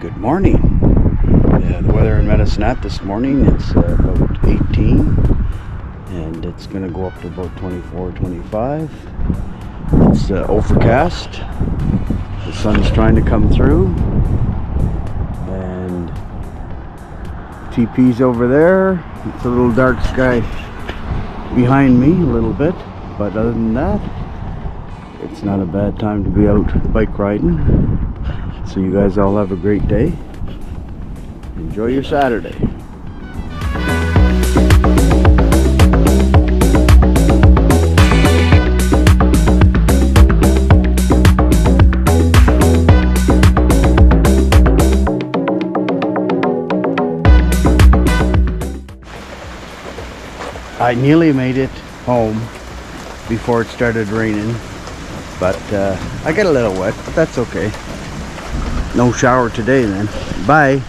Good morning. Yeah, the weather in Medicine this morning, it's about 18 and it's going to go up to about 24, 25. It's overcast. The sun's trying to come through. And TP's over there. It's a little dark sky behind me a little bit. But other than that, it's not a bad time to be out bike riding. So you guys all have a great day. Enjoy your Saturday. I nearly made it home before it started raining, but I got a little wet, but that's okay. No shower today then. Bye.